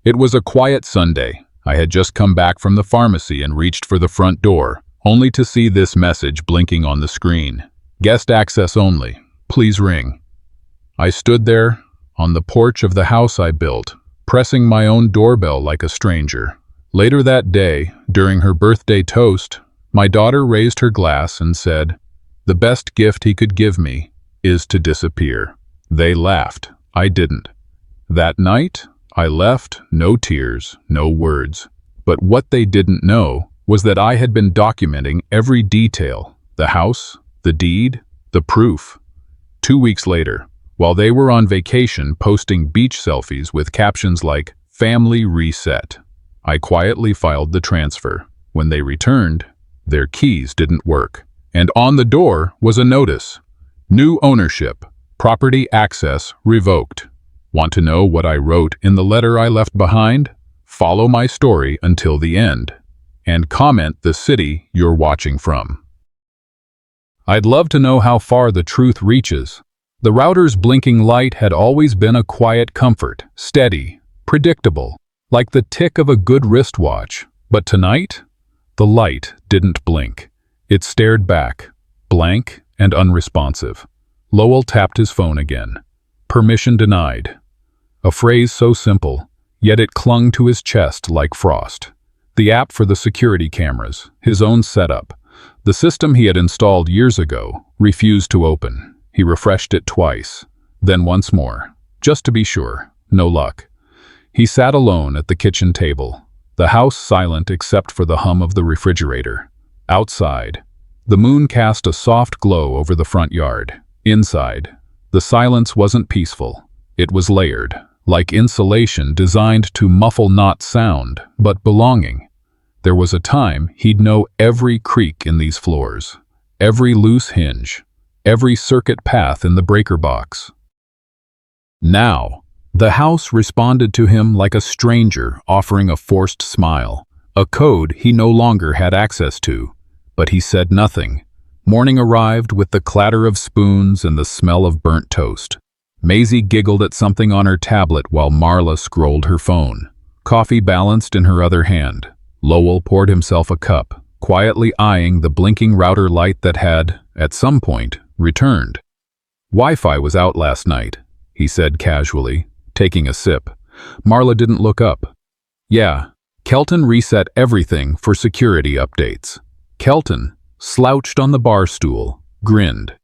It was a quiet Sunday. I had just come back from the pharmacy and reached for the front door, only to see this message blinking on the screen. Guest access only. Please ring. I stood there, on the porch of the house I built, pressing my own doorbell like a stranger. Later that day, during her birthday toast, my daughter raised her glass and said, "The best gift he could give me is to disappear." They laughed. I didn't. That night, I left, no tears, no words. But what they didn't know was that I had been documenting every detail: the house, the deed, the proof. 2 weeks later, while they were on vacation posting beach selfies with captions like "Family Reset," I quietly filed the transfer. When they returned, their keys didn't work, and on the door was a notice: "New ownership, property access revoked." Want to know what I wrote in the letter I left behind? Follow my story until the end, and comment the city you're watching from. I'd love to know how far the truth reaches. The router's blinking light had always been a quiet comfort, steady, predictable, like the tick of a good wristwatch. But tonight, the light didn't blink. It stared back, blank and unresponsive. Lowell tapped his phone again. Permission denied. A phrase so simple, yet it clung to his chest like frost. The app for the security cameras, his own setup, the system he had installed years ago, refused to open. He refreshed it twice, then once more, just to be sure. No luck. He sat alone at the kitchen table, the house silent except for the hum of the refrigerator. Outside, the moon cast a soft glow over the front yard. Inside, the silence wasn't peaceful. It was layered, like insulation designed to muffle not sound, but belonging. There was a time he'd know every creak in these floors, every loose hinge, every circuit path in the breaker box. Now, the house responded to him like a stranger offering a forced smile, a code he no longer had access to. But he said nothing. Morning arrived with the clatter of spoons and the smell of burnt toast. Maisie giggled at something on her tablet while Marla scrolled her phone. Coffee balanced in her other hand. Lowell poured himself a cup, quietly eyeing the blinking router light that had, at some point, returned. "Wi-Fi was out last night," he said casually, taking a sip. Marla didn't look up. "Yeah, Kelton reset everything for security updates." Kelton, slouched on the bar stool, grinned.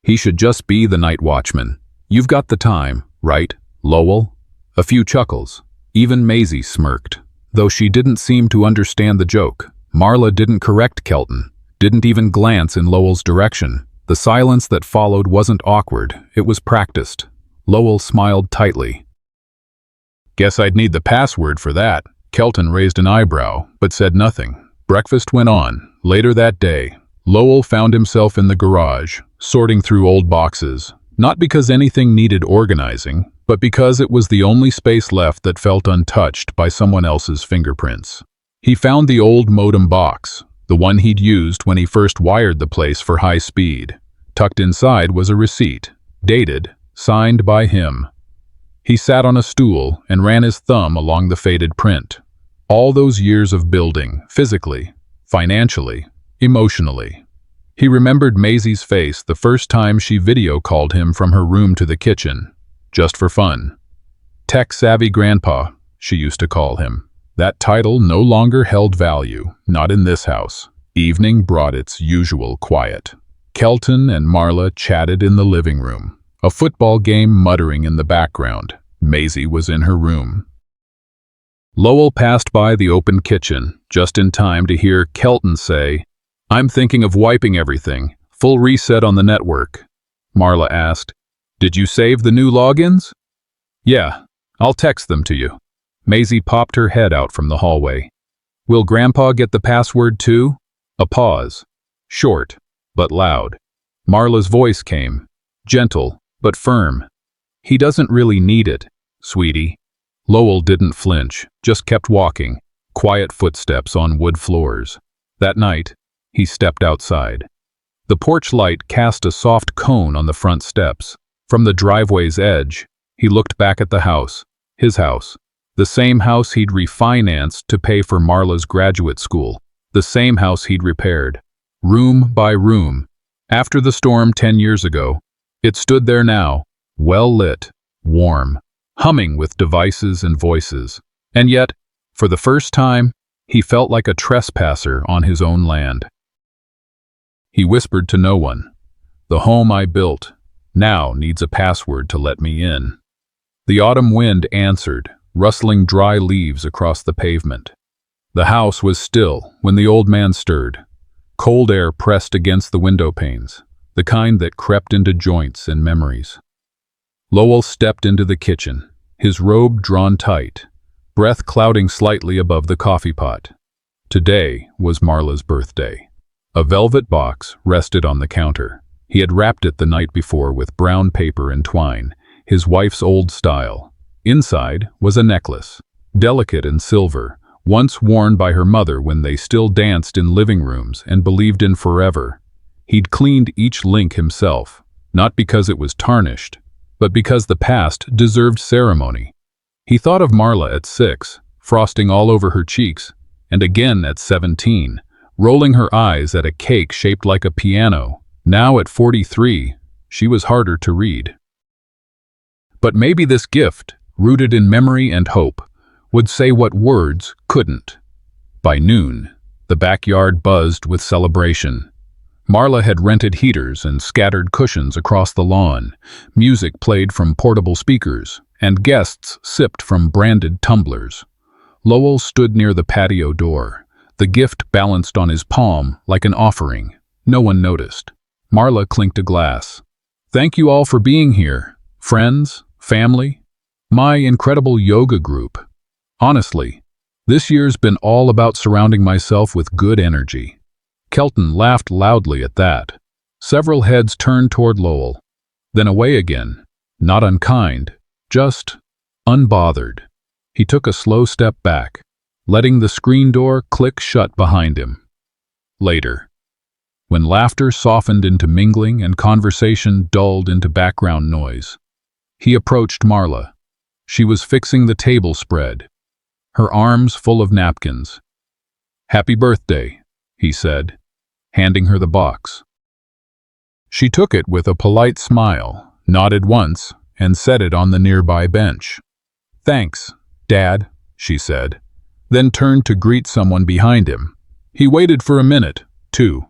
"He should just be the night watchman. You've got the time, right, Lowell?" A few chuckles. Even Maisie smirked, though she didn't seem to understand the joke. Marla didn't correct Kelton, didn't even glance in Lowell's direction. The silence that followed wasn't awkward, it was practiced. Lowell smiled tightly. "Guess I'd need the password for that." Kelton raised an eyebrow, but said nothing. Breakfast went on. Later that day, Lowell found himself in the garage, sorting through old boxes, not because anything needed organizing, but because it was the only space left that felt untouched by someone else's fingerprints. He found the old modem box, the one he'd used when he first wired the place for high speed. Tucked inside was a receipt, dated, signed by him. He sat on a stool and ran his thumb along the faded print. All those years of building, physically, financially, emotionally. He remembered Maisie's face the first time she video called him from her room to the kitchen, just for fun. Tech-savvy grandpa, she used to call him. That title no longer held value, not in this house. Evening brought its usual quiet. Kelton and Marla chatted in the living room, a football game muttering in the background. Maisie was in her room. Lowell passed by the open kitchen, just in time to hear Kelton say, "I'm thinking of wiping everything. Full reset on the network." Marla asked, "Did you save the new logins?" "Yeah, I'll text them to you." Maisie popped her head out from the hallway. "Will Grandpa get the password too?" A pause. Short, but loud. Marla's voice came, gentle, but firm. "He doesn't really need it, sweetie." Lowell didn't flinch, just kept walking, quiet footsteps on wood floors. That night, he stepped outside. The porch light cast a soft cone on the front steps. From the driveway's edge, he looked back at the house, his house, The same house he'd refinanced to pay for Marla's graduate school. The same house he'd repaired, room by room. After the storm 10 years ago, it stood there now, well lit, warm, humming with devices and voices. And yet, for the first time, he felt like a trespasser on his own land. He whispered to no one, "The home I built now needs a password to let me in." The autumn wind answered, rustling dry leaves across the pavement. The house was still when the old man stirred. Cold air pressed against the window panes, the kind that crept into joints and memories. Lowell stepped into the kitchen, his robe drawn tight, breath clouding slightly above the coffee pot. Today was Marla's birthday. A velvet box rested on the counter. He had wrapped it the night before with brown paper and twine, his wife's old style. Inside was a necklace, delicate and silver, once worn by her mother when they still danced in living rooms and believed in forever. He'd cleaned each link himself, not because it was tarnished, but because the past deserved ceremony. He thought of Marla at 6, frosting all over her cheeks, and again at 17, rolling her eyes at a cake shaped like a piano. Now at 43, she was harder to read. But maybe this gift, rooted in memory and hope, would say what words couldn't. By noon, the backyard buzzed with celebration. Marla had rented heaters and scattered cushions across the lawn. Music played from portable speakers, and guests sipped from branded tumblers. Lowell stood near the patio door, the gift balanced on his palm like an offering. No one noticed. Marla clinked a glass. "Thank you all for being here, friends, family, my incredible yoga group. Honestly, this year's been all about surrounding myself with good energy." Kelton laughed loudly at that. Several heads turned toward Lowell, then away again, not unkind, just unbothered. He took a slow step back, letting the screen door click shut behind him. Later, when laughter softened into mingling and conversation dulled into background noise, he approached Marla. She was fixing the table spread, her arms full of napkins. "Happy birthday," he said, handing her the box. She took it with a polite smile, nodded once, and set it on the nearby bench. "Thanks, Dad," she said, then turned to greet someone behind him. He waited for a minute, too,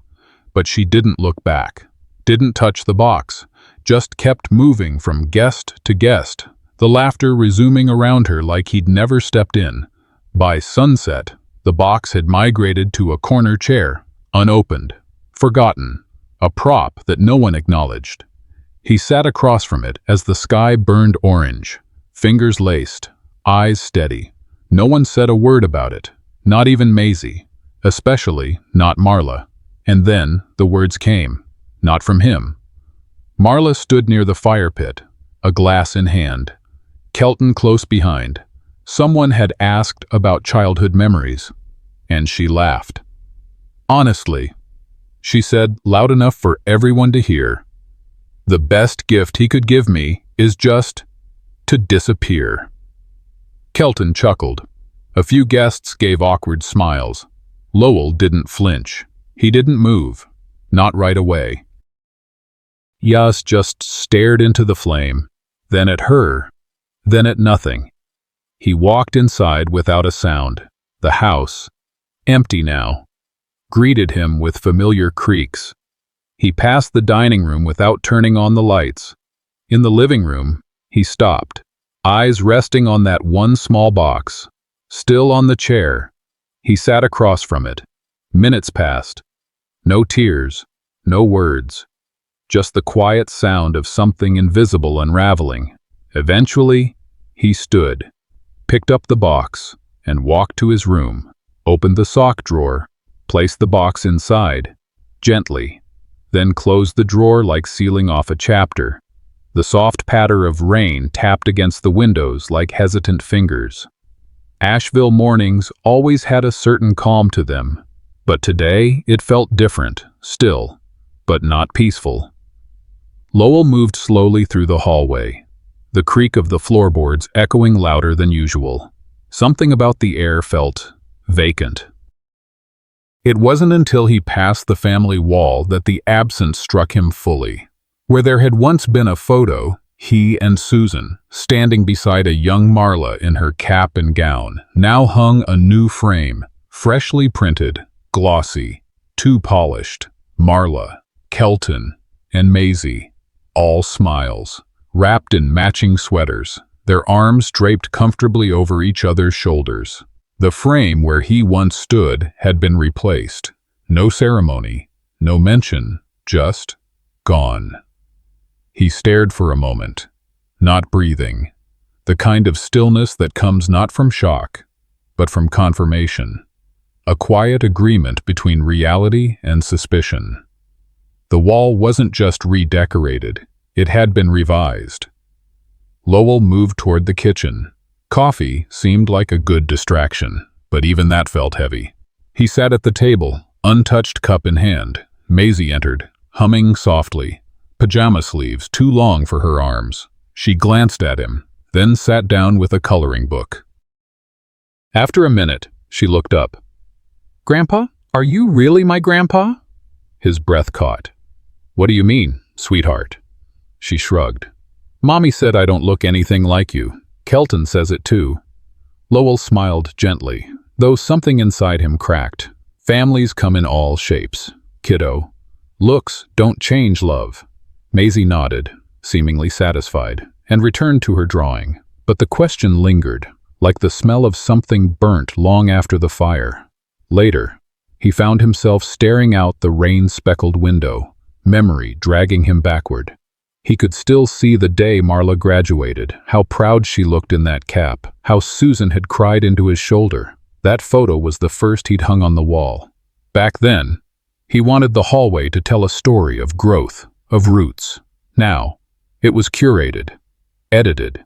but she didn't look back, didn't touch the box, just kept moving from guest to guest, the laughter resuming around her like he'd never stepped in. By sunset, the box had migrated to a corner chair, unopened, forgotten, a prop that no one acknowledged. He sat across from it as the sky burned orange, fingers laced, eyes steady. No one said a word about it, not even Maisie, especially not Marla. And then the words came, not from him. Marla stood near the fire pit, a glass in hand. Kelton close behind. Someone had asked about childhood memories, and she laughed. "Honestly," she said loud enough for everyone to hear, "the best gift he could give me is just to disappear." Kelton chuckled. A few guests gave awkward smiles. Lowell didn't flinch. He didn't move, not right away. Yas just stared into the flame, then at her, then at nothing. He walked inside without a sound. The house, empty now, greeted him with familiar creaks. He passed the dining room without turning on the lights. In the living room, he stopped, eyes resting on that one small box, still on the chair. He sat across from it. Minutes passed. No tears, no words, just the quiet sound of something invisible unraveling. Eventually, he stood, picked up the box, and walked to his room, opened the sock drawer, placed the box inside, gently, then closed the drawer like sealing off a chapter. The soft patter of rain tapped against the windows like hesitant fingers. Asheville mornings always had a certain calm to them, but today it felt different, still, but not peaceful. Lowell moved slowly through the hallway, the creak of the floorboards echoing louder than usual. Something about the air felt vacant. It wasn't until he passed the family wall that the absence struck him fully. Where there had once been a photo, he and Susan, standing beside a young Marla in her cap and gown, now hung a new frame, freshly printed, glossy, too polished. Marla, Kelton, and Maisie, all smiles, wrapped in matching sweaters, their arms draped comfortably over each other's shoulders. The frame where he once stood had been replaced. No ceremony, no mention, just gone. He stared for a moment, not breathing, the kind of stillness that comes not from shock, but from confirmation, a quiet agreement between reality and suspicion. The wall wasn't just redecorated, it had been revised. Lowell moved toward the kitchen. Coffee seemed like a good distraction, but even that felt heavy. He sat at the table, untouched cup in hand. Maisie entered, humming softly, pajama sleeves too long for her arms. She glanced at him, then sat down with a coloring book. After a minute, she looked up. "Grandpa, are you really my grandpa?" His breath caught. "What do you mean, sweetheart?" She shrugged. "Mommy said I don't look anything like you. Kelton says it too." Lowell smiled gently, though something inside him cracked. Families come in all shapes, kiddo. Looks don't change love. Maisie nodded, seemingly satisfied, and returned to her drawing. But the question lingered, like the smell of something burnt long after the fire. Later, he found himself staring out the rain-speckled window, memory dragging him backward. He could still see the day Marla graduated, how proud she looked in that cap, how Susan had cried into his shoulder. That photo was the first he'd hung on the wall. Back then, he wanted the hallway to tell a story of growth, of roots. Now, it was curated, edited.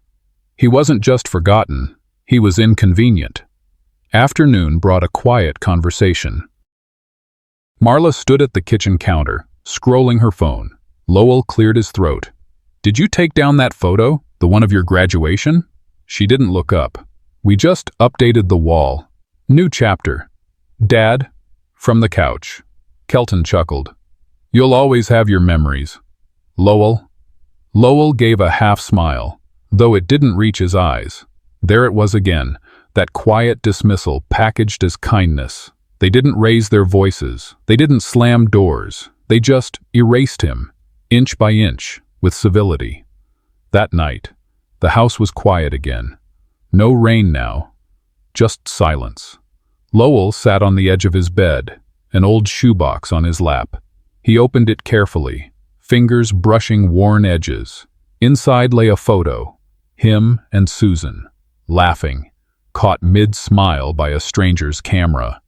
He wasn't just forgotten, he was inconvenient. Afternoon brought a quiet conversation. Marla stood at the kitchen counter, scrolling her phone. Lowell cleared his throat. "Did you take down that photo, the one of your graduation?" She didn't look up. "We just updated the wall. New chapter. Dad?" From the couch. Kelton chuckled. "You'll always have your memories." "Lowell?" Lowell gave a half smile, though it didn't reach his eyes. There it was again, that quiet dismissal packaged as kindness. They didn't raise their voices. They didn't slam doors. They just erased him, inch by inch, with civility. That night, the house was quiet again. No rain now, just silence. Lowell sat on the edge of his bed, an old shoebox on his lap. He opened it carefully, fingers brushing worn edges. Inside lay a photo, him and Susan, laughing, caught mid-smile by a stranger's camera.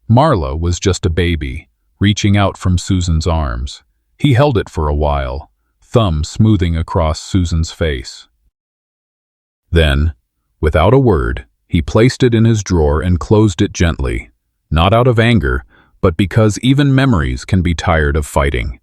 Marla was just a baby, reaching out from Susan's arms. He held it for a while, thumb smoothing across Susan's face. Then, without a word, he placed it in his drawer and closed it gently, not out of anger, but because even memories can be tired of fighting.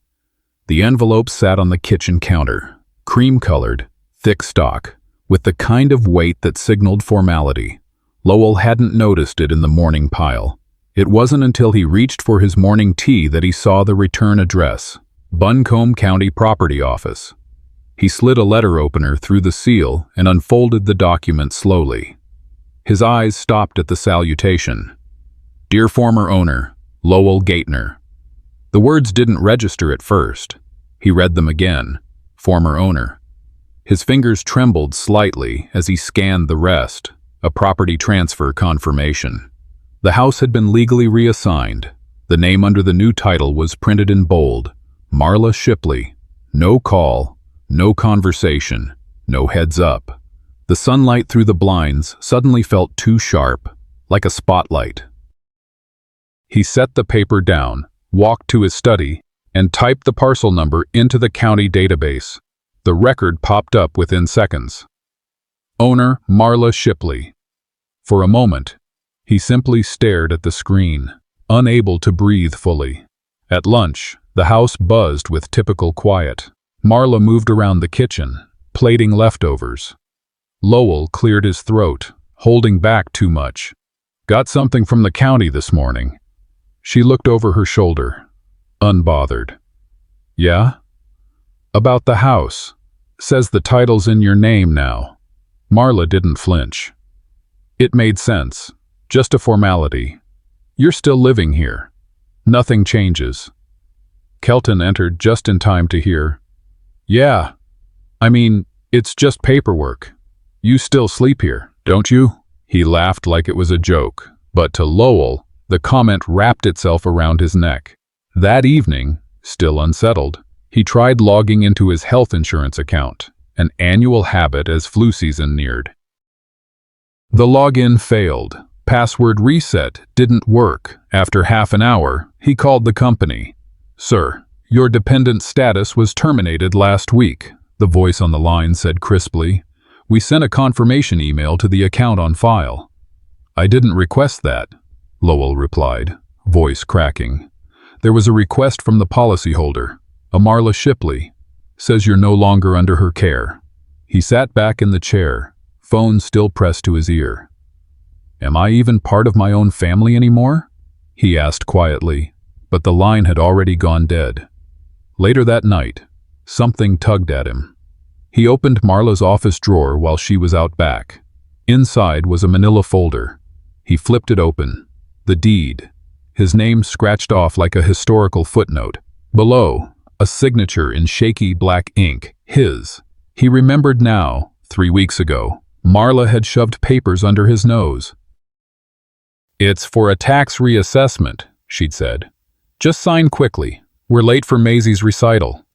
The envelope sat on the kitchen counter, cream-colored, thick stock, with the kind of weight that signaled formality. Lowell hadn't noticed it in the morning pile. It wasn't until he reached for his morning tea that he saw the return address, Buncombe County Property Office. He slid a letter opener through the seal and unfolded the document slowly. His eyes stopped at the salutation. "Dear former owner, Lowell Gaitner." The words didn't register at first. He read them again. Former owner. His fingers trembled slightly as he scanned the rest, a property transfer confirmation. The house had been legally reassigned. The name under the new title was printed in bold, Marla Shipley. No call, no conversation, no heads up. The sunlight through the blinds suddenly felt too sharp, like a spotlight. He set the paper down, walked to his study, and typed the parcel number into the county database. The record popped up within seconds. Owner Marla Shipley. For a moment, he simply stared at the screen, unable to breathe fully. At lunch, the house buzzed with typical quiet. Marla moved around the kitchen, plating leftovers. Lowell cleared his throat, holding back too much. Got something from the county this morning. She looked over her shoulder, unbothered. Yeah? About the house. Says the title's in your name now. Marla didn't flinch. It made sense. Just a formality. You're still living here. Nothing changes. Kelton entered just in time to hear. Yeah. I mean, it's just paperwork. You still sleep here, don't you? He laughed like it was a joke, but to Lowell, the comment wrapped itself around his neck. That evening, still unsettled, he tried logging into his health insurance account, an annual habit as flu season neared. The login failed. Password reset didn't work. After half an hour, he called the company. Sir, your dependent status was terminated last week, the voice on the line said crisply. We sent a confirmation email to the account on file. I didn't request that, Lowell replied, voice cracking. There was a request from the policyholder, a Marla Shipley. Says you're no longer under her care. He sat back in the chair, phone still pressed to his ear. Am I even part of my own family anymore? He asked quietly, but the line had already gone dead. Later that night, something tugged at him. He opened Marla's office drawer while she was out back. Inside was a manila folder. He flipped it open. The deed. His name scratched off like a historical footnote. Below, a signature in shaky black ink. His. He remembered now, 3 weeks ago, Marla had shoved papers under his nose. It's for a tax reassessment, she'd said. Just sign quickly. We're late for Maisie's recital.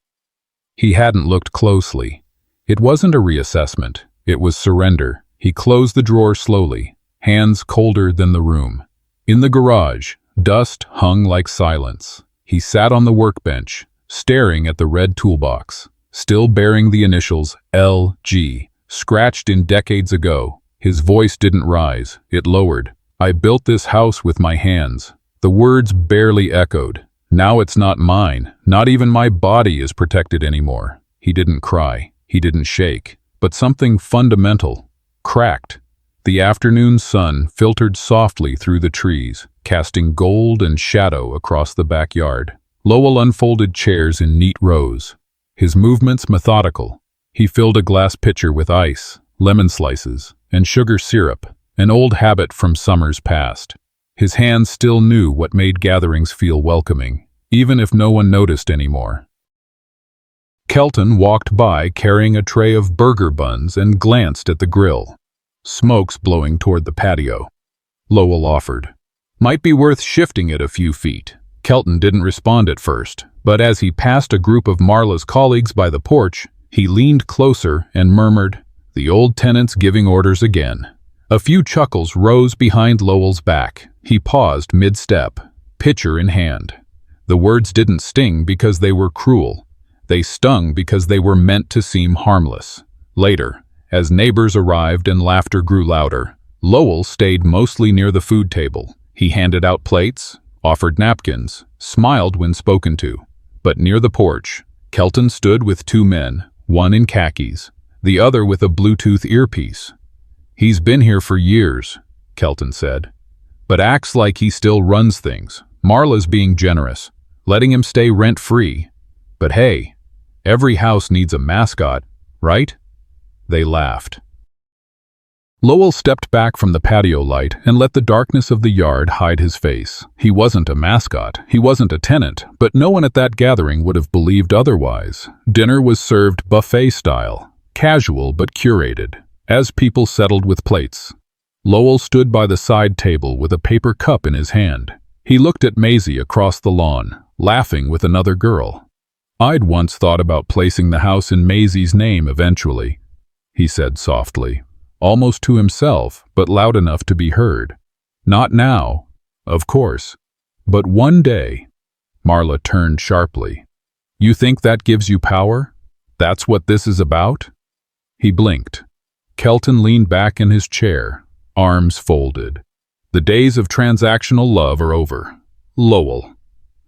He hadn't looked closely. It wasn't a reassessment. It was surrender. He closed the drawer slowly, hands colder than the room. In the garage, dust hung like silence. He sat on the workbench, staring at the red toolbox, still bearing the initials LG, scratched in decades ago. His voice didn't rise, it lowered. I built this house with my hands. The words barely echoed. Now it's not mine. Not even my body is protected anymore. He didn't cry. He didn't shake. But something fundamental cracked. The afternoon sun filtered softly through the trees, casting gold and shadow across the backyard. Lowell unfolded chairs in neat rows, his movements methodical. He filled a glass pitcher with ice, lemon slices, and sugar syrup, an old habit from summers past. His hands still knew what made gatherings feel welcoming, even if no one noticed anymore. Kelton walked by carrying a tray of burger buns and glanced at the grill. Smoke's blowing toward the patio. Lowell offered. Might be worth shifting it a few feet. Kelton didn't respond at first, but as he passed a group of Marla's colleagues by the porch, he leaned closer and murmured, "The old tenant's giving orders again." A few chuckles rose behind Lowell's back. He paused mid-step, pitcher in hand. The words didn't sting because they were cruel. They stung because they were meant to seem harmless. Later, as neighbors arrived and laughter grew louder, Lowell stayed mostly near the food table. He handed out plates, offered napkins, smiled when spoken to. But near the porch, Kelton stood with two men, one in khakis, the other with a Bluetooth earpiece. He's been here for years, Kelton said, but acts like he still runs things. Marla's being generous, letting him stay rent-free. But hey, every house needs a mascot, right? They laughed. Lowell stepped back from the patio light and let the darkness of the yard hide his face. He wasn't a mascot, he wasn't a tenant, but no one at that gathering would have believed otherwise. Dinner was served buffet style, casual but curated. As people settled with plates, Lowell stood by the side table with a paper cup in his hand. He looked at Maisie across the lawn, laughing with another girl. I'd once thought about placing the house in Maisie's name eventually, he said softly, almost to himself, but loud enough to be heard. Not now, of course, but one day. Marla turned sharply. You think that gives you power? That's what this is about? He blinked. Kelton leaned back in his chair, arms folded. The days of transactional love are over. Lowell.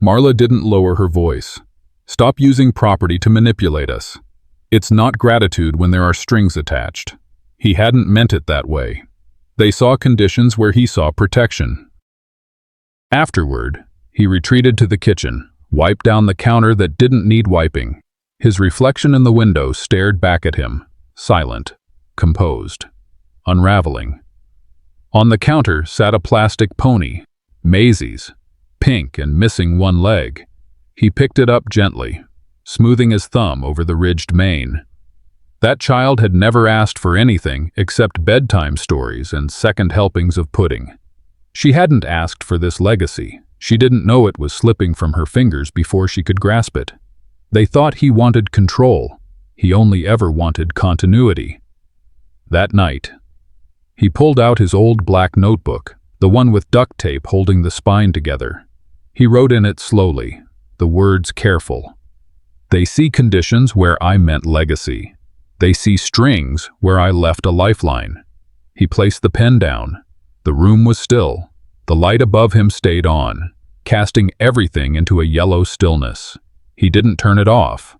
Marla didn't lower her voice. Stop using property to manipulate us. It's not gratitude when there are strings attached. He hadn't meant it that way. They saw conditions where he saw protection. Afterward, he retreated to the kitchen, wiped down the counter that didn't need wiping. His reflection in the window stared back at him, silent, composed, unraveling. On the counter sat a plastic pony, Maisie's, pink and missing one leg. He picked it up gently, smoothing his thumb over the ridged mane. That child had never asked for anything except bedtime stories and second helpings of pudding. She hadn't asked for this legacy. She didn't know it was slipping from her fingers before she could grasp it. They thought he wanted control. He only ever wanted continuity. That night, he pulled out his old black notebook, the one with duct tape holding the spine together. He wrote in it slowly, the words careful. They see conditions where I meant legacy. They see strings where I left a lifeline. He placed the pen down. The room was still. The light above him stayed on, casting everything into a yellow stillness. He didn't turn it off.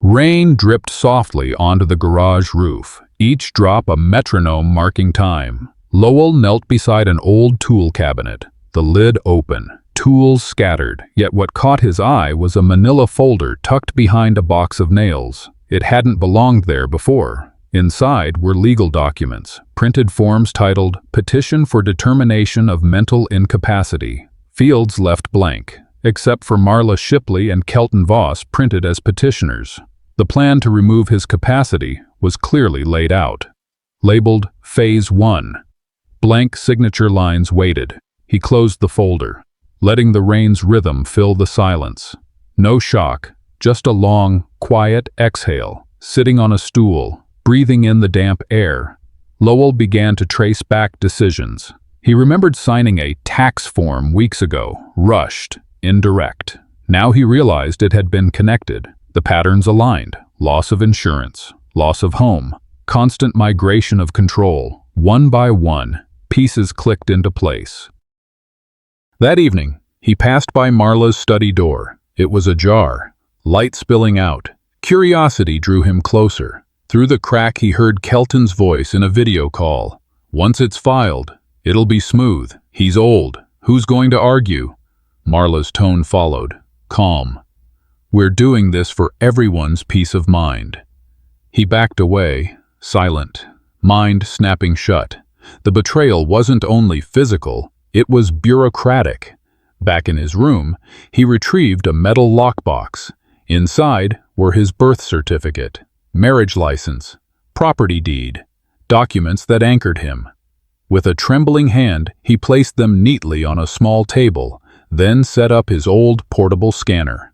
Rain dripped softly onto the garage roof, each drop a metronome marking time. Lowell knelt beside an old tool cabinet, the lid open, tools scattered, yet what caught his eye was a manila folder tucked behind a box of nails. It hadn't belonged there before. Inside were legal documents, printed forms titled Petition for Determination of Mental Incapacity. Fields left blank, except for Marla Shipley and Kelton Voss printed as petitioners. The plan to remove his capacity was clearly laid out. Labeled Phase 1. Blank signature lines waited. He closed the folder, letting the rain's rhythm fill the silence. No shock, just a long, quiet exhale. Sitting on a stool, breathing in the damp air, Lowell began to trace back decisions. He remembered signing a tax form weeks ago, rushed, indirect. Now he realized it had been connected. The patterns aligned. Loss of insurance, loss of home, constant migration of control. One by one, pieces clicked into place. That evening, he passed by Marla's study door. It was ajar, light spilling out. Curiosity drew him closer. Through the crack he heard Kelton's voice in a video call. Once it's filed, it'll be smooth. He's old. Who's going to argue? Marla's tone followed, calm. We're doing this for everyone's peace of mind. He backed away, silent, mind snapping shut. The betrayal wasn't only physical, it was bureaucratic. Back in his room, he retrieved a metal lockbox. Inside were his birth certificate, marriage license, property deed, documents that anchored him. With a trembling hand, he placed them neatly on a small table, then set up his old portable scanner.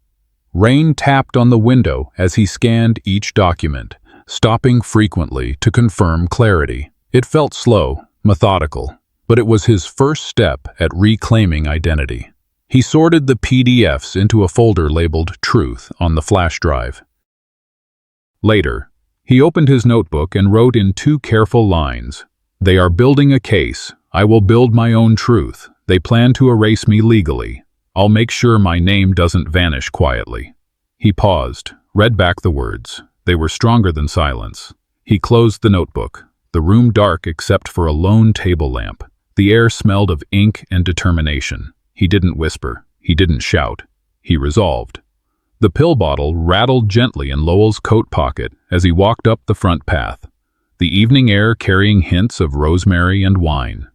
Rain tapped on the window as he scanned each document, stopping frequently to confirm clarity. It felt slow, methodical, but it was his first step at reclaiming identity. He sorted the PDFs into a folder labeled Truth on the flash drive. Later, he opened his notebook and wrote in 2 careful lines, "They are building a case. I will build my own truth. They plan to erase me legally. I'll make sure my name doesn't vanish quietly." He paused, read back the words. They were stronger than silence. He closed the notebook, the room dark except for a lone table lamp. The air smelled of ink and determination. He didn't whisper. He didn't shout. He resolved. The pill bottle rattled gently in Lowell's coat pocket as he walked up the front path, the evening air carrying hints of rosemary and wine.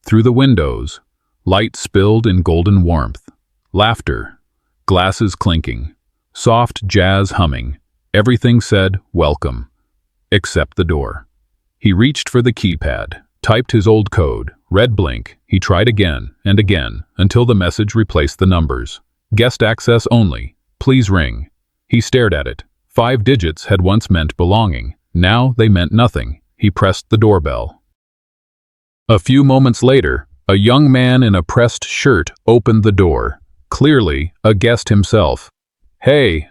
Through the windows, light spilled in golden warmth. Laughter, glasses clinking, soft jazz humming. Everything said, welcome, except the door. He reached for the keypad, typed his old code, red blink. He tried again and again until the message replaced the numbers. Guest access only. Please ring. He stared at it. 5 digits had once meant belonging. Now they meant nothing. He pressed the doorbell. A few moments later, a young man in a pressed shirt opened the door. Clearly, a guest himself. "Hey,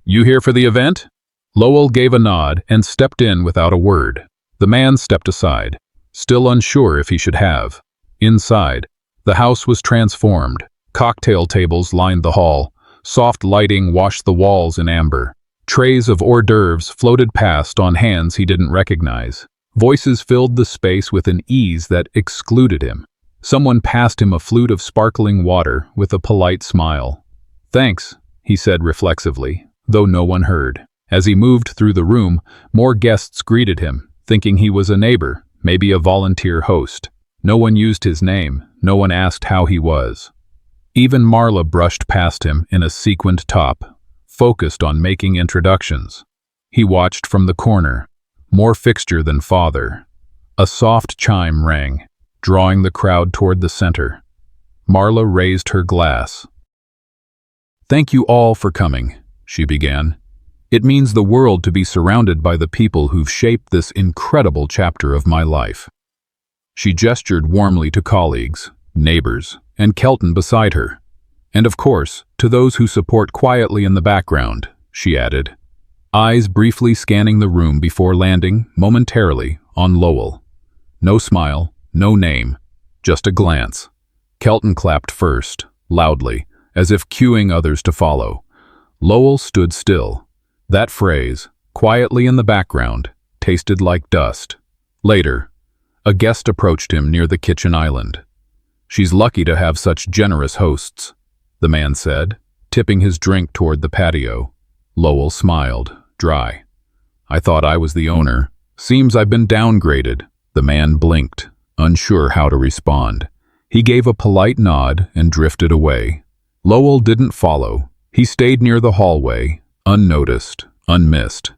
you here for the event?" Lowell gave a nod and stepped in without a word. The man stepped aside, still unsure if he should have. Inside, the house was transformed. Cocktail tables lined the hall. Soft lighting washed the walls in amber. Trays of hors d'oeuvres floated past on hands he didn't recognize. Voices filled the space with an ease that excluded him. Someone passed him a flute of sparkling water with a polite smile. "Thanks," he said reflexively, though no one heard. As he moved through the room, more guests greeted him, thinking he was a neighbor, maybe a volunteer host. No one used his name, no one asked how he was. Even Marla brushed past him in a sequined top, focused on making introductions. He watched from the corner, more fixture than father. A soft chime rang, drawing the crowd toward the center. Marla raised her glass. "Thank you all for coming," she began. "It means the world to be surrounded by the people who've shaped this incredible chapter of my life." She gestured warmly to colleagues, neighbors, and Kelton beside her. "And of course, to those who support quietly in the background," she added, eyes briefly scanning the room before landing, momentarily, on Lowell. No smile, no name, just a glance. Kelton clapped first, loudly, as if cueing others to follow. Lowell stood still. That phrase, quietly in the background, tasted like dust. Later, a guest approached him near the kitchen island. "She's lucky to have such generous hosts," the man said, tipping his drink toward the patio. Lowell smiled, dry. "I thought I was the owner. Seems I've been downgraded." The man blinked, unsure how to respond. He gave a polite nod and drifted away. Lowell didn't follow. He stayed near the hallway, unnoticed, unmissed.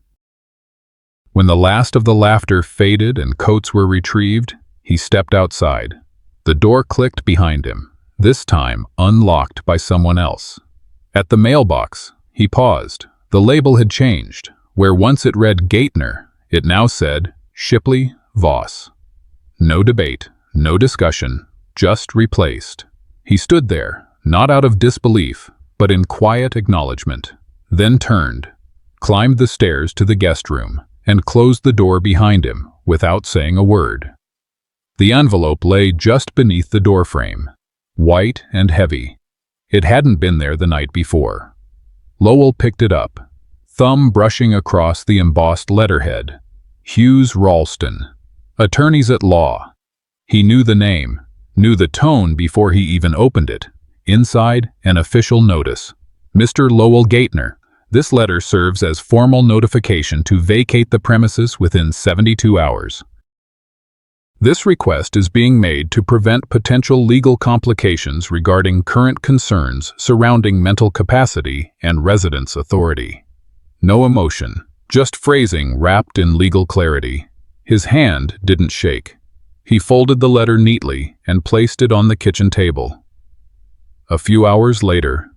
When the last of the laughter faded and coats were retrieved, he stepped outside. The door clicked behind him, this time unlocked by someone else. At the mailbox, he paused. The label had changed. Where once it read Gaitner, it now said Shipley Voss. No debate, no discussion, just replaced. He stood there, not out of disbelief, but in quiet acknowledgement, then turned, climbed the stairs to the guest room, and closed the door behind him without saying a word. The envelope lay just beneath the doorframe, white and heavy. It hadn't been there the night before. Lowell picked it up, thumb brushing across the embossed letterhead. Hughes Ralston, attorneys at law. He knew the name, knew the tone before he even opened it. Inside, an official notice. Mr. Lowell Gaitner, this letter serves as formal notification to vacate the premises within 72 hours. This request is being made to prevent potential legal complications regarding current concerns surrounding mental capacity and residence authority. No emotion, just phrasing wrapped in legal clarity. His hand didn't shake. He folded the letter neatly and placed it on the kitchen table. A few hours later,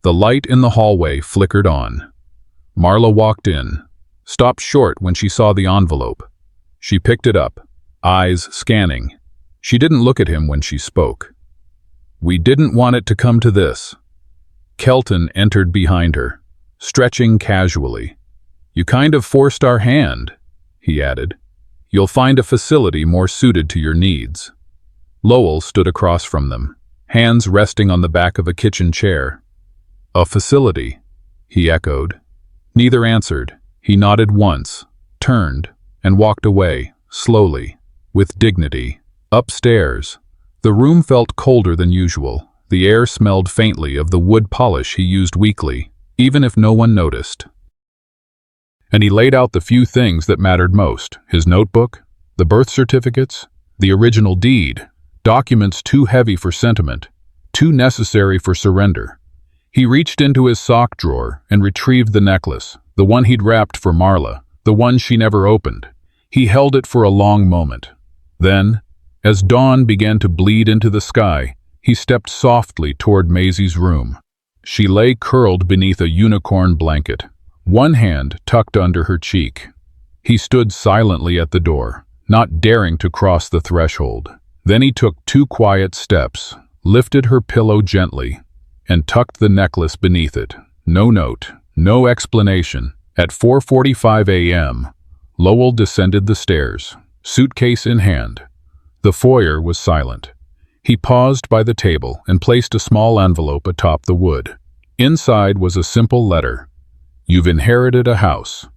the light in the hallway flickered on. Marla walked in, stopped short when she saw the envelope. She picked it up, eyes scanning. She didn't look at him when she spoke. "We didn't want it to come to this." Kelton entered behind her, stretching casually. "You kind of forced our hand," he added. "You'll find a facility more suited to your needs." Lowell stood across from them, hands resting on the back of a kitchen chair. "A facility," he echoed. Neither answered. He nodded once, turned, and walked away, slowly, with dignity. Upstairs, the room felt colder than usual. The air smelled faintly of the wood polish he used weekly, even if no one noticed. And he laid out the few things that mattered most: his notebook, the birth certificates, the original deed, documents too heavy for sentiment, too necessary for surrender. He reached into his sock drawer and retrieved the necklace, the one he'd wrapped for Marla, the one she never opened. He held it for a long moment. Then, as dawn began to bleed into the sky, he stepped softly toward Maisie's room. She lay curled beneath a unicorn blanket, one hand tucked under her cheek. He stood silently at the door, not daring to cross the threshold. Then he took 2 quiet steps, lifted her pillow gently, and tucked the necklace beneath it. No note, no explanation. At 4:45 a.m., Lowell descended the stairs, suitcase in hand. The foyer was silent. He paused by the table and placed a small envelope atop the wood. Inside was a simple letter. "You've inherited a house."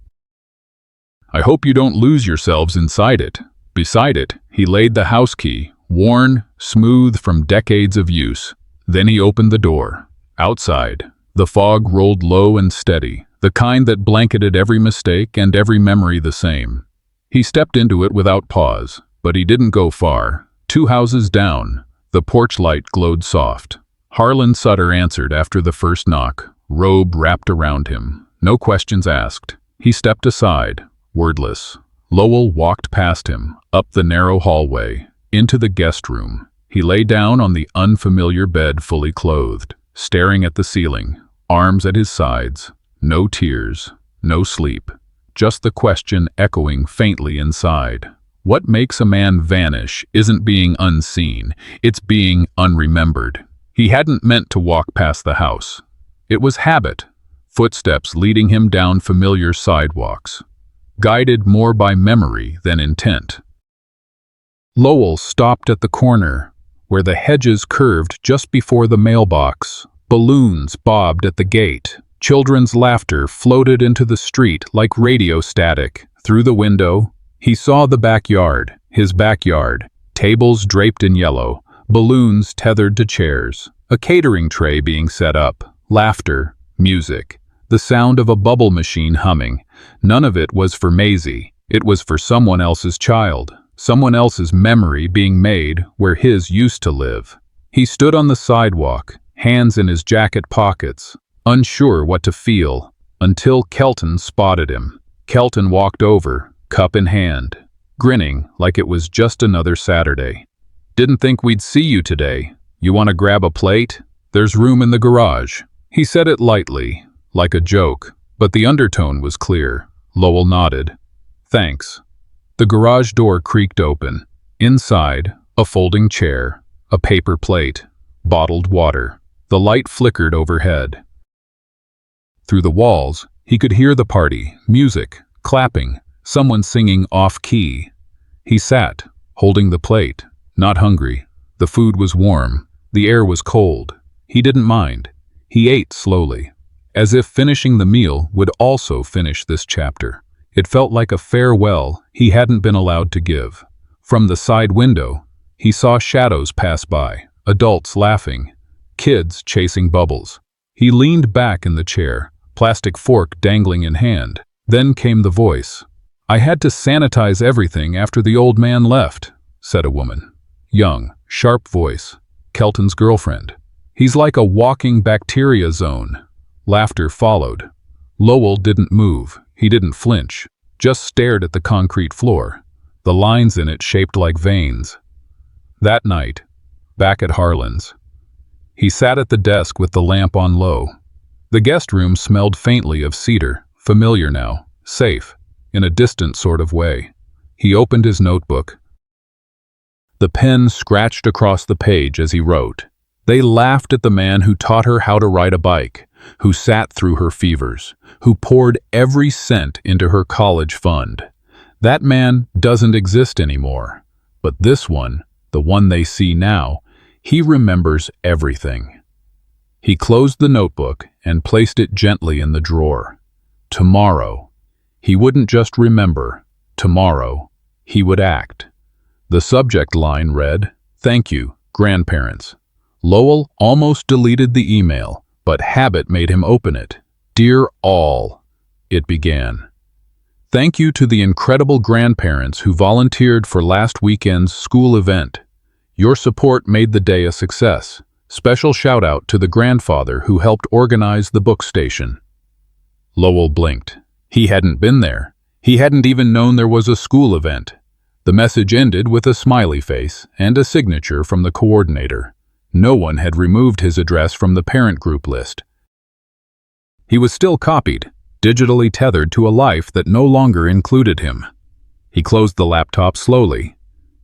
I hope you don't lose yourselves inside it. Beside it, he laid the house key, worn, smooth from decades of use. Then he opened the door. Outside, the fog rolled low and steady, the kind that blanketed every mistake and every memory the same. He stepped into it without pause, but he didn't go far. 2 houses down, the porch light glowed soft. Harlan Sutter answered after the first knock, robe wrapped around him. No questions asked. He stepped aside, wordless. Lowell walked past him, up the narrow hallway, into the guest room. He lay down on the unfamiliar bed fully clothed, staring at the ceiling, arms at his sides. No tears, no sleep. Just the question echoing faintly inside. What makes a man vanish isn't being unseen, it's being unremembered. He hadn't meant to walk past the house. It was habit, footsteps leading him down familiar sidewalks, guided more by memory than intent. Lowell stopped at the corner, where the hedges curved just before the mailbox. Balloons bobbed at the gate. Children's laughter floated into the street like radio static. Through the window, he saw the backyard, his backyard, tables draped in yellow, balloons tethered to chairs, a catering tray being set up, laughter, music, the sound of a bubble machine humming. None of it was for Maisie. It was for someone else's child, someone else's memory being made where his used to live. He stood on the sidewalk, hands in his jacket pockets, unsure what to feel, until Kelton spotted him. Kelton walked over, cup in hand, grinning like it was just another Saturday. "Didn't think we'd see you today. You want to grab a plate? There's room in the garage." He said it lightly, like a joke, but the undertone was clear. Lowell nodded. "Thanks." The garage door creaked open. Inside, a folding chair, a paper plate, bottled water. The light flickered overhead. Through the walls, he could hear the party, music, clapping, someone singing off-key. He sat, holding the plate, not hungry. The food was warm. The air was cold. He didn't mind. He ate slowly, as if finishing the meal would also finish this chapter. It felt like a farewell he hadn't been allowed to give. From the side window, he saw shadows pass by, adults laughing, kids chasing bubbles. He leaned back in the chair, plastic fork dangling in hand. Then came the voice. "I had to sanitize everything after the old man left," said a woman. Young, sharp voice. Kelton's girlfriend. "He's like a walking bacteria zone." Laughter followed. Lowell didn't move. He didn't flinch, just stared at the concrete floor, the lines in it shaped like veins. That night, back at Harlan's, he sat at the desk with the lamp on low. The guest room smelled faintly of cedar, familiar now, safe, in a distant sort of way. He opened his notebook. The pen scratched across the page as he wrote. They laughed at the man who taught her how to ride a bike, who sat through her fevers, who poured every cent into her college fund. That man doesn't exist anymore. But this one, the one they see now, he remembers everything. He closed the notebook and placed it gently in the drawer. Tomorrow. He wouldn't just remember. Tomorrow, he would act. The subject line read, "Thank you, grandparents." Lowell almost deleted the email, but habit made him open it. "Dear all," it began. "Thank you to the incredible grandparents who volunteered for last weekend's school event. Your support made the day a success. Special shout out to the grandfather who helped organize the book station." Lowell blinked. He hadn't been there. He hadn't even known there was a school event. The message ended with a smiley face and a signature from the coordinator. No one had removed his address from the parent group list. He was still copied, digitally tethered to a life that no longer included him. He closed the laptop slowly.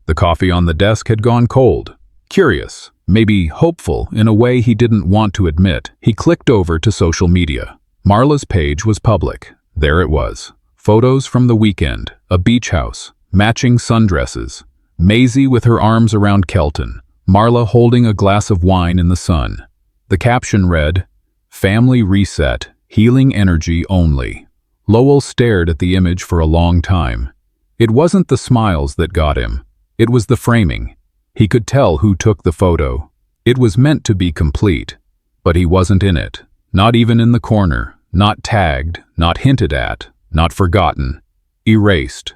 The coffee on the desk had gone cold. Curious, maybe hopeful in a way he didn't want to admit, he clicked over to social media. Marla's page was public. There it was. Photos from the weekend, a beach house, matching sundresses, Maisie with her arms around Kelton, Marla holding a glass of wine in the sun. The caption read, "Family reset, healing energy only." Lowell stared at the image for a long time. It wasn't the smiles that got him. It was the framing. He could tell who took the photo. It was meant to be complete, but he wasn't in it. Not even in the corner. Not tagged, not hinted at, not forgotten. Erased.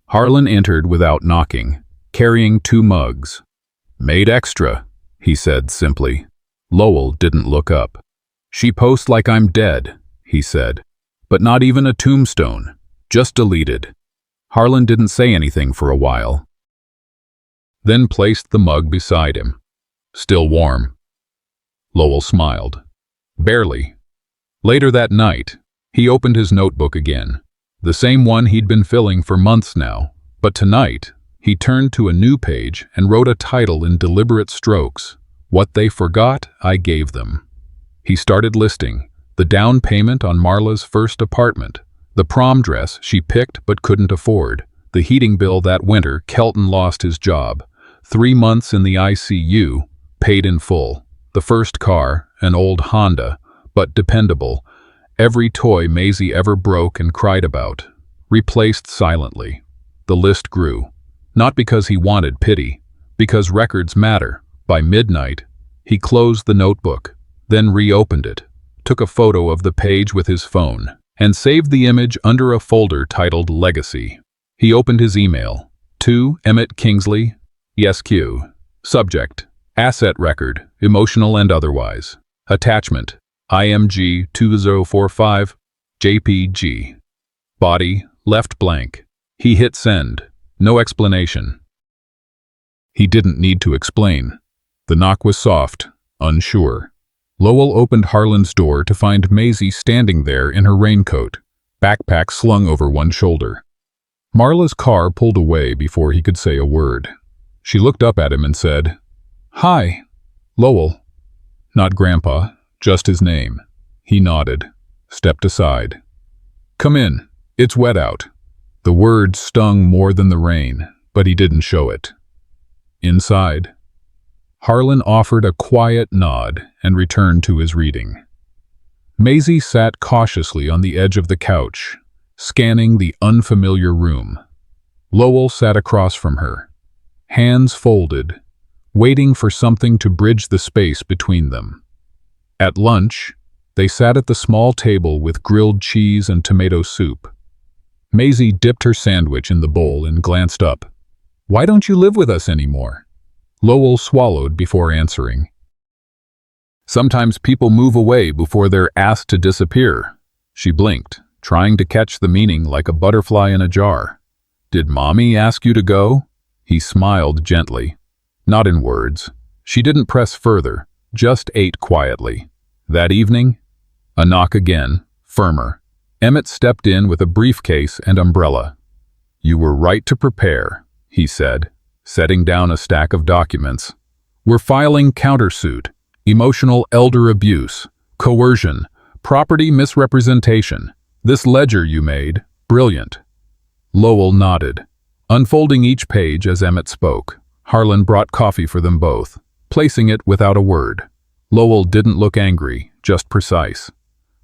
Harlan entered without knocking, carrying 2 mugs. "Made extra," he said simply. Lowell didn't look up. "She posts like I'm dead," he said. "But not even a tombstone. Just deleted." Harlan didn't say anything for a while, then placed the mug beside him. "Still warm?" Lowell smiled. "Barely." Later that night, he opened his notebook again, the same one he'd been filling for months now, but tonight, he turned to a new page and wrote a title in deliberate strokes. "What they forgot, I gave them." He started listing the down payment on Marla's first apartment, the prom dress she picked but couldn't afford, the heating bill that winter Kelton lost his job, 3 months in the ICU, paid in full, the first car, an old Honda, but dependable, every toy Maisie ever broke and cried about, replaced silently. The list grew, not because he wanted pity, because records matter. By midnight, he closed the notebook, then reopened it, took a photo of the page with his phone, and saved the image under a folder titled Legacy. He opened his email. To Emmett Kingsley, ESQ. Subject: Asset record, emotional and otherwise. Attachment: IMG 2045, JPG. Body: left blank. He hit send. No explanation. He didn't need to explain. The knock was soft, unsure. Lowell opened Harlan's door to find Maisie standing there in her raincoat, backpack slung over one shoulder. Marla's car pulled away before he could say a word. She looked up at him and said, "Hi, Lowell." Not Grandpa, just his name. He nodded, stepped aside. "Come in, it's wet out." The word stung more than the rain, but he didn't show it. Inside, Harlan offered a quiet nod and returned to his reading. Maisie sat cautiously on the edge of the couch, scanning the unfamiliar room. Lowell sat across from her, hands folded, waiting for something to bridge the space between them. At lunch, they sat at the small table with grilled cheese and tomato soup. Maisie dipped her sandwich in the bowl and glanced up. "Why don't you live with us anymore?" Lowell swallowed before answering. "Sometimes people move away before they're asked to disappear." She blinked, trying to catch the meaning like a butterfly in a jar. "Did Mommy ask you to go?" He smiled gently. Not in words. She didn't press further, just ate quietly. That evening, a knock again, firmer. Emmett stepped in with a briefcase and umbrella. "You were right to prepare," he said, setting down a stack of documents. "We're filing countersuit, emotional elder abuse, coercion, property misrepresentation. This ledger you made, brilliant." Lowell nodded, unfolding each page as Emmett spoke. Harlan brought coffee for them both, placing it without a word. Lowell didn't look angry, just precise.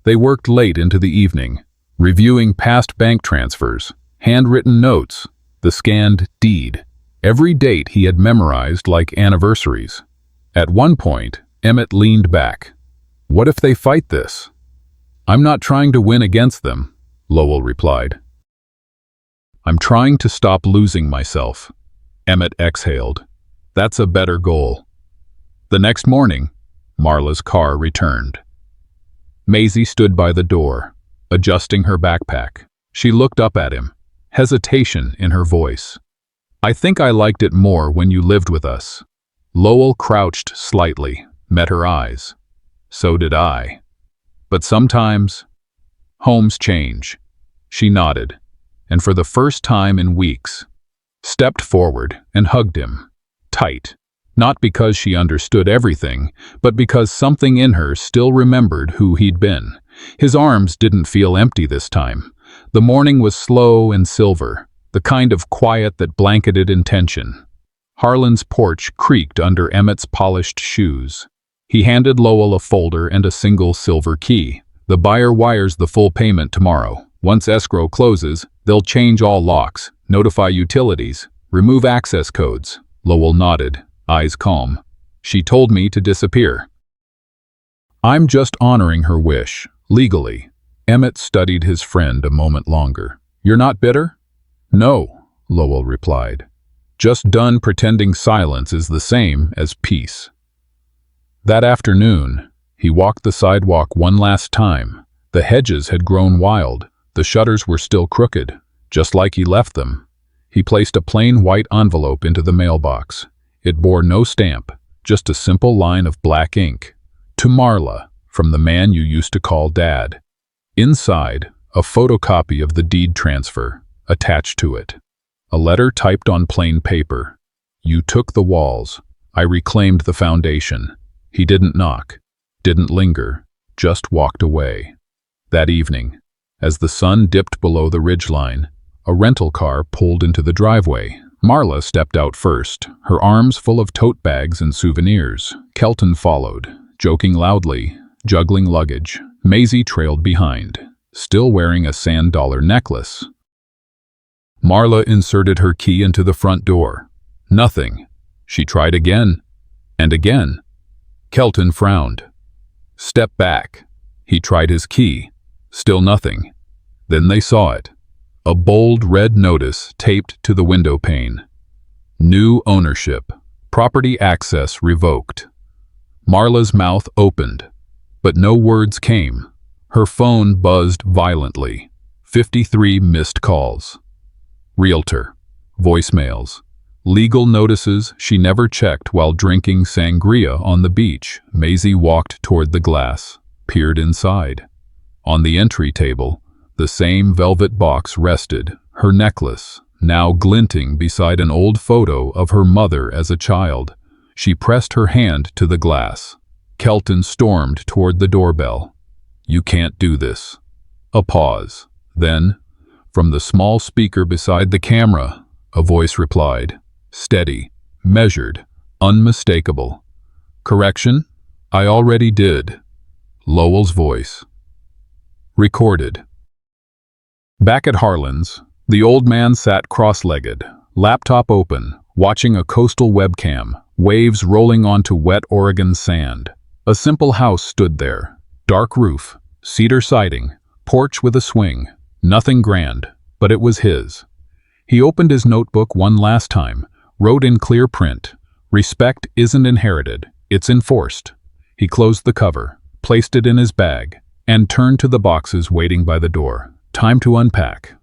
They worked late into the evening, reviewing past bank transfers, handwritten notes, the scanned deed. Every date he had memorized like anniversaries. At one point, Emmett leaned back. "What if they fight this?" "I'm not trying to win against them," Lowell replied. "I'm trying to stop losing myself." Emmett exhaled. "That's a better goal." The next morning, Marla's car returned. Maisie stood by the door, adjusting her backpack. She looked up at him, hesitation in her voice. "I think I liked it more when you lived with us." Lowell crouched slightly, met her eyes. "So did I. But sometimes, homes change." She nodded, and for the first time in weeks, stepped forward and hugged him, tight. Not because she understood everything, but because something in her still remembered who he'd been. His arms didn't feel empty this time. The morning was slow and silver, the kind of quiet that blanketed intention. Harlan's porch creaked under Emmett's polished shoes. He handed Lowell a folder and a single silver key. "The buyer wires the full payment tomorrow. Once escrow closes, they'll change all locks, notify utilities, remove access codes. Lowell nodded, eyes calm. She told me to disappear. I'm just honoring her wish, legally. Emmett studied his friend a moment longer. You're not bitter? No, Lowell replied. Just done pretending silence is the same as peace. That afternoon, he walked the sidewalk one last time. The hedges had grown wild. The shutters were still crooked, just like he left them. He placed a plain white envelope into the mailbox. It bore no stamp, just a simple line of black ink. To Marla, from the man you used to call Dad. Inside, a photocopy of the deed transfer, attached to it. A letter typed on plain paper. You took the walls. I reclaimed the foundation. He didn't knock, didn't linger, just walked away. That evening, as the sun dipped below the ridgeline, a rental car pulled into the driveway. Marla stepped out first, her arms full of tote bags and souvenirs. Kelton followed, joking loudly, juggling luggage. Maisie trailed behind, still wearing a sand dollar necklace. Marla inserted her key into the front door. Nothing. She tried again, and again. Kelton frowned. Step back. He tried his key. Still nothing. Then they saw it. A bold red notice taped to the window pane. New ownership. Property access revoked. Marla's mouth opened, but no words came. Her phone buzzed violently. 53 missed calls. Realtor. Voicemails. Legal notices she never checked while drinking sangria on the beach. Maisie walked toward the glass, peered inside. On the entry table, the same velvet box rested, her necklace, now glinting beside an old photo of her mother as a child. She pressed her hand to the glass. Kelton stormed toward the doorbell. You can't do this. A pause. Then, from the small speaker beside the camera, a voice replied. Steady, measured, unmistakable. Correction? I already did. Lowell's voice. Recorded. Back at Harlan's, the old man sat cross-legged, laptop open, watching a coastal webcam, waves rolling onto wet Oregon sand. A simple house stood there. Dark roof, cedar siding, porch with a swing. Nothing grand, but it was his. He opened his notebook one last time, wrote in clear print, "Respect isn't inherited, it's enforced." He closed the cover, placed it in his bag, and turned to the boxes waiting by the door. Time to unpack.